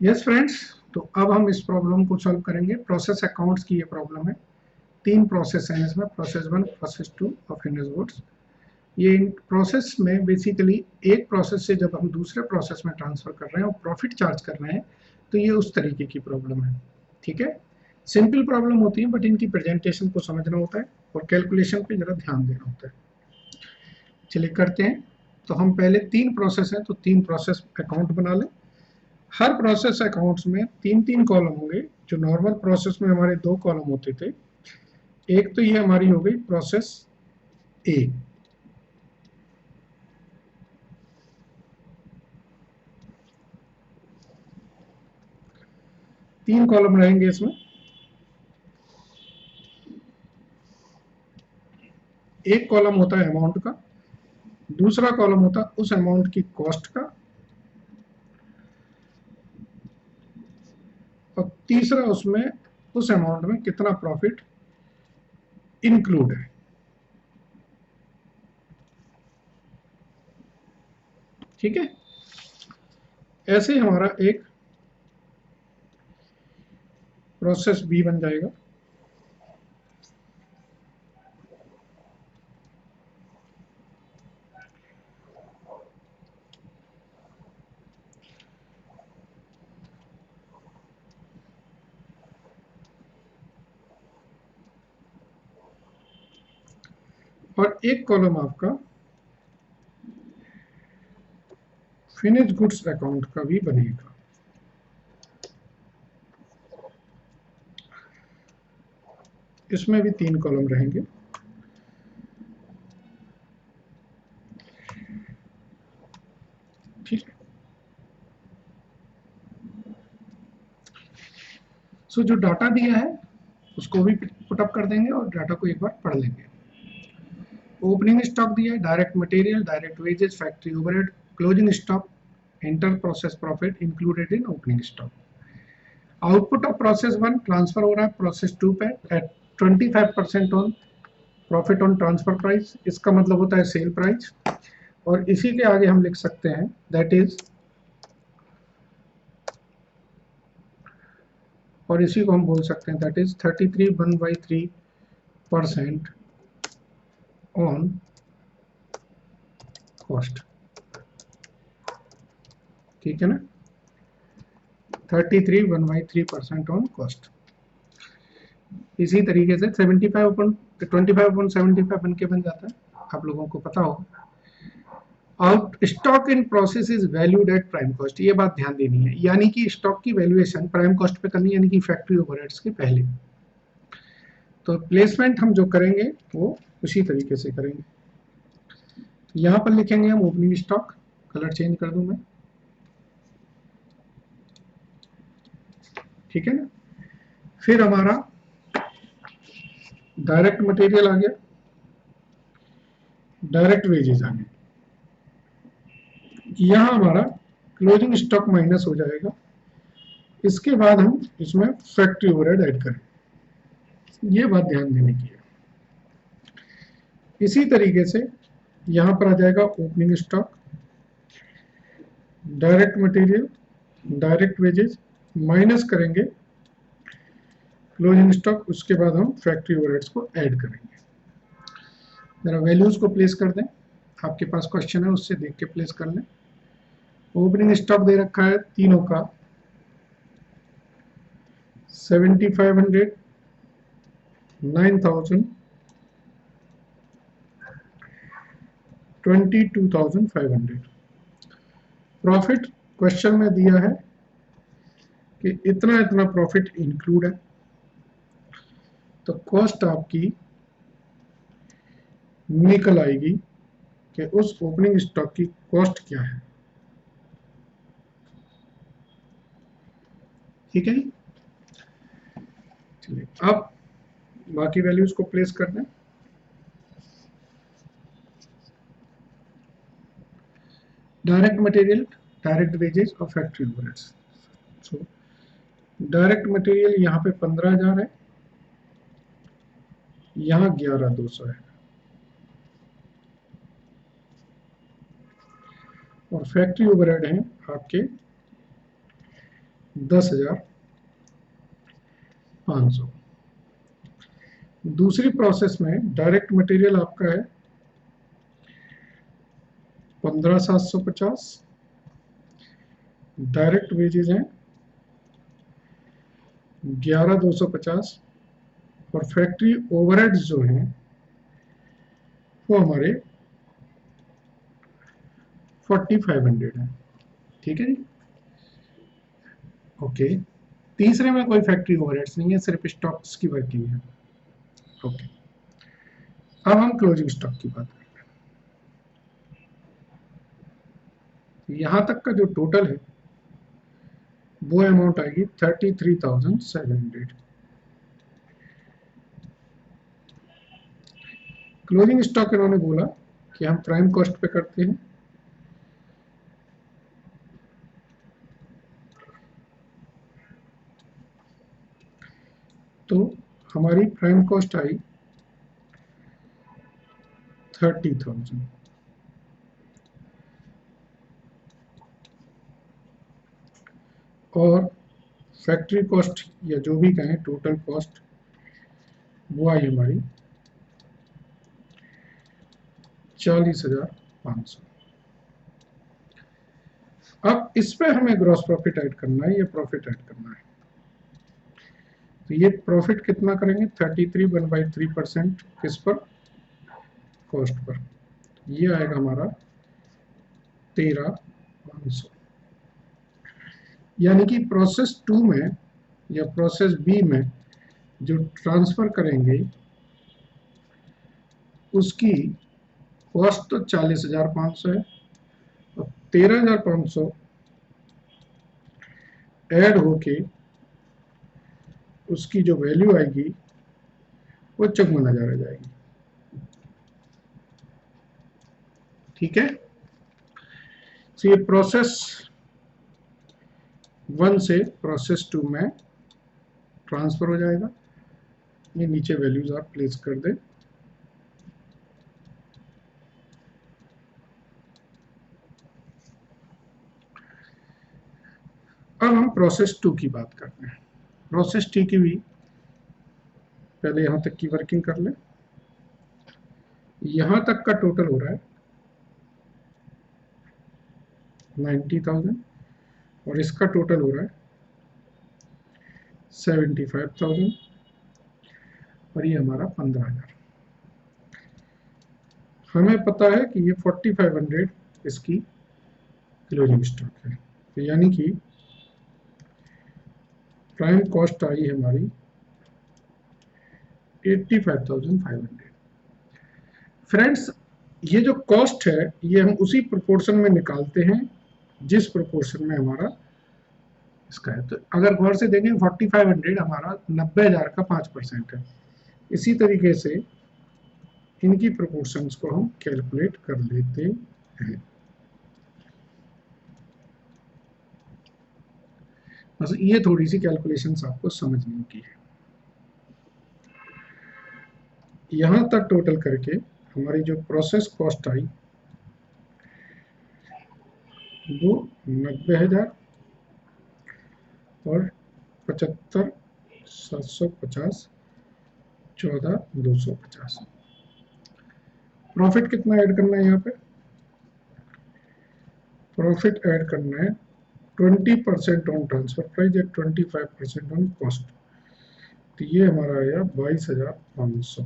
Yes friends, तो अब हम इस प्रॉब्लम को सॉल्व करेंगे। प्रोसेस अकाउंट्स की ये प्रॉब्लम है। 3 प्रोसेस हैं इसमें, प्रोसेस 1, प्रोसेस 2 और फिनिश गुड्स। ये प्रोसेस में बेसिकली एक प्रोसेस से जब हम दूसरे प्रोसेस में ट्रांसफर कर रहे हैं और प्रॉफिट चार्ज कर रहे हैं, तो ये उस तरीके की प्रॉब्लम है। ठीक है, सिंपल प्रॉब्लम होती है, बट इनकी प्रेजेंटेशन को समझना होता है और कैलकुलेशन पे जरा ध्यान देना होता है। चलिए करते हैं। तो हम पहले 3 प्रोसेस हैं, तो 3 प्रोसेस अकाउंट बना लें। हर प्रोसेस अकाउंट्स में 3-3 कॉलम होंगे। जो नॉर्मल प्रोसेस में हमारे 2 कॉलम होते थे, एक तो ये हमारी हो गई प्रोसेस ए, तीन कॉलम रहेंगे इसमें। एक कॉलम होता है अमाउंट का, दूसरा कॉलम होता है उस अमाउंट की कॉस्ट का, और तीसरा उसमें उस अमाउंट में कितना प्रॉफिट इंक्लूड है। ठीक है, ऐसे हमारा एक प्रोसेस बी बन जाएगा। और एक कॉलम आपका फिनिश गुड्स अकाउंट का भी बनेगा। इसमें भी 3 कॉलम रहेंगे। ठीक है, सो जो डाटा दिया है उसको भी पुटअप कर देंगे और डाटा को एक बार पढ़ लेंगे। ओपनिंग स्टॉक दिया है, direct material, direct wages, factory overhead, closing stock, inter process profit included in opening stock. Output of process 1 transfer हो रहा है प्रोसेस 2 पे at 25% on profit on transfer price. इसका मतलब होता है सेल प्राइस। और इसी के आगे हम लिख सकते हैं दैट इज, और इसी को हम बोल सकते हैं दैट इज 33/3% ऑन कॉस्ट। ठीक है ना, 33/3% ऑन कॉस्ट। इसी तरीके से 25/25 बन के बन जाता है, आप लोगों को पता होगा। Out stock in process is valued at prime cost. ये बात ध्यान देनी है, यानी कि स्टॉक की वैल्यूएशन प्राइम कॉस्ट पे करनी है, यानी कि फैक्ट्री ओवरहेड्स के पहले। तो प्लेसमेंट हम जो करेंगे वो उसी तरीके से करेंगे। यहां पर लिखेंगे हम ओपनिंग स्टॉक, कलर चेंज कर दूं मैं। ठीक है ना, फिर हमारा डायरेक्ट मटेरियल आ गया, डायरेक्ट वेजेस आ गए। यहां हमारा क्लोजिंग स्टॉक माइनस हो जाएगा। इसके बाद हम इसमें फैक्ट्री ओवरहेड ऐड करें, ये बात ध्यान देने की है। इसी तरीके से यहां पर आ जाएगा opening stock, direct material, direct wages, minus करेंगे क्लोजिंग स्टॉक, उसके बाद हम फैक्ट्री ओवरहेड्स को ऐड करेंगे। जरा वैल्यूज को प्लेस कर दें, आपके पास क्वेश्चन है उससे देख के प्लेस कर लें। ओपनिंग स्टॉक दे रखा है तीनों का 7500, 9000, 22,500। प्रॉफिट क्वेश्चन में दिया है कि इतना इतना प्रॉफिट इंक्लूड है, तो कॉस्ट आपकी निकल आएगी कि उस ओपनिंग स्टॉक की कॉस्ट क्या है। ठीक है जी, चलिए अब बाकी वैल्यूज को प्लेस कर दें। डायरेक्ट मटेरियल, डायरेक्ट वेजेस और factory overheads. So direct material यहाँ पे 15,000 है, यहाँ 11,200 है, और फैक्ट्री ओवरहेड है आपके 10,500। दूसरी प्रोसेस में डायरेक्ट मटेरियल आपका है 15,750, डायरेक्ट वेजेज हैं 11,250 और फैक्ट्री ओवरहेड्स जो हैं वो हमारे 4,500 है। ठीक है जी, ओके। तीसरे में कोई फैक्ट्री ओवरहेड्स नहीं है, सिर्फ स्टॉक्स की वर्किंग है। ओके, अब हम क्लोजिंग स्टॉक की बात करते हैं। यहां तक का जो टोटल है वो अमाउंट आएगी 33,700। क्लोजिंग स्टॉक इन्होंने बोला कि हम प्राइम कॉस्ट पे करते हैं, तो हमारी प्राइम कॉस्ट आई 30,000 और फैक्ट्री कॉस्ट या जो भी कहें टोटल कॉस्ट वो आई हमारी 40,500। अब इस पे हमें ग्रॉस प्रॉफिट ऐड करना है या प्रॉफिट ऐड करना है। तो ये प्रॉफिट कितना करेंगे 33 1/3% किस पर, कॉस्ट पर। ये आएगा हमारा 13,500। यानी कि प्रोसेस 2 में या प्रोसेस बी में जो ट्रांसफर करेंगे उसकी कॉस्ट तो 40,500 है और 13,500 ऐड होके उसकी जो वैल्यू आएगी वो 54,000 आ जाएगी। ठीक है, तो ये प्रोसेस 1 से प्रोसेस 2 में ट्रांसफर हो जाएगा। ये नीचे वैल्यूज आप प्लेस कर दें। अब हम प्रोसेस 2 की बात करते हैं। प्रोसेस 2 की भी पहले यहां तक की वर्किंग कर लें। यहां तक का टोटल हो रहा है 90,000 और इसका टोटल हो रहा है 75,000 और ये हमारा 15,000। हमें पता है कि ये 4,500 इसकी क्लोजिंग स्टॉक है, तो यानी कि प्राइम कॉस्ट आई है हमारी 85,500। फ्रेंड्स, ये जो कॉस्ट है ये हम उसी प्रोपोर्शन में निकालते हैं जिस प्रोपोर्शन में हमारा इसका है। तो अगर गौर से देखें 4,500 हमारा 90,000 का 5% है। इसी तरीके से इनकी प्रोपोर्शंस को हम कैलकुलेट कर लेते हैं। बस ये थोड़ी सी कैलकुलेशंस आपको समझने की है। यहां तक टोटल करके हमारी जो प्रोसेस कॉस्ट आई वो 90,000 और 75,750 14,250। प्रॉफिट कितना ऐड करना है यहाँ पे, प्रॉफिट ऐड करना है 20% ऑन ट्रांसफर प्राइस या 25% ऑन कॉस्ट। तो ये हमारा आया 22,500।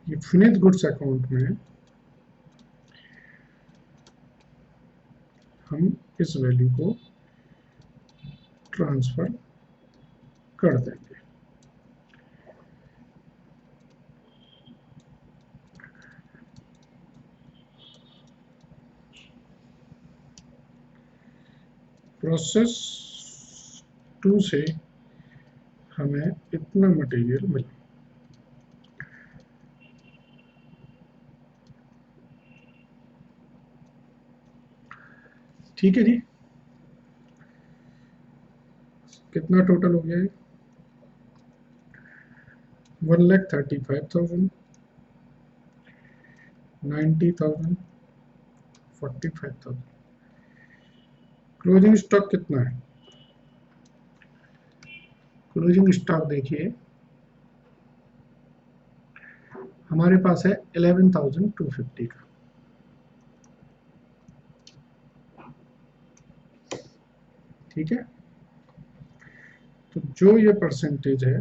ये फिनिश गुड्स अकाउंट में हम इस वैल्यू को ट्रांसफर कर देंगे। प्रोसेस 2 से हमें इतना मटेरियल मिला। ठीक है जी, कितना टोटल हो गया है 1,35,000, 90,000, 45,000। क्लोजिंग स्टॉक कितना है? क्लोजिंग स्टॉक देखिए हमारे पास है 11,250 का। ठीक है, तो जो ये परसेंटेज है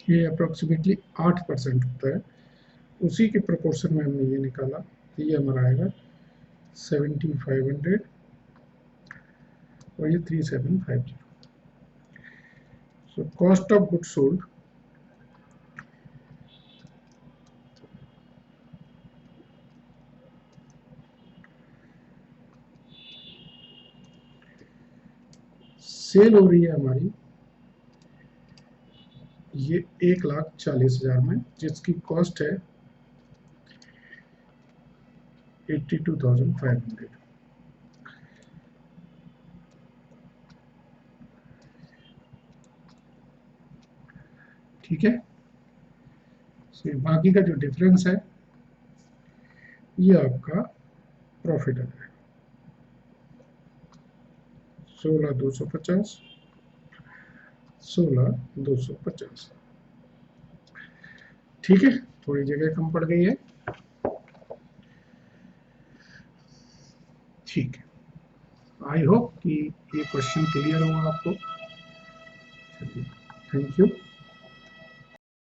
ये अप्रोक्सीमेटली 8% होता है, उसी के प्रोपोर्शन में हमने ये निकाला कि ये हमारा आएगा 7,500 और ये 3,750। So cost of good sold sale हो रही है हमारी ये 1,40,000 में, जिसकी कॉस्ट है 82,500। ठीक है, तो बाकी का जो डिफरेंस है ये आपका प्रॉफिट है 16,250, 16,250। ठीक है, थोड़ी जगह कम पड़ गई है। ठीक है, आई होप कि ये क्वेश्चन क्लियर होगा आपको। Thank you.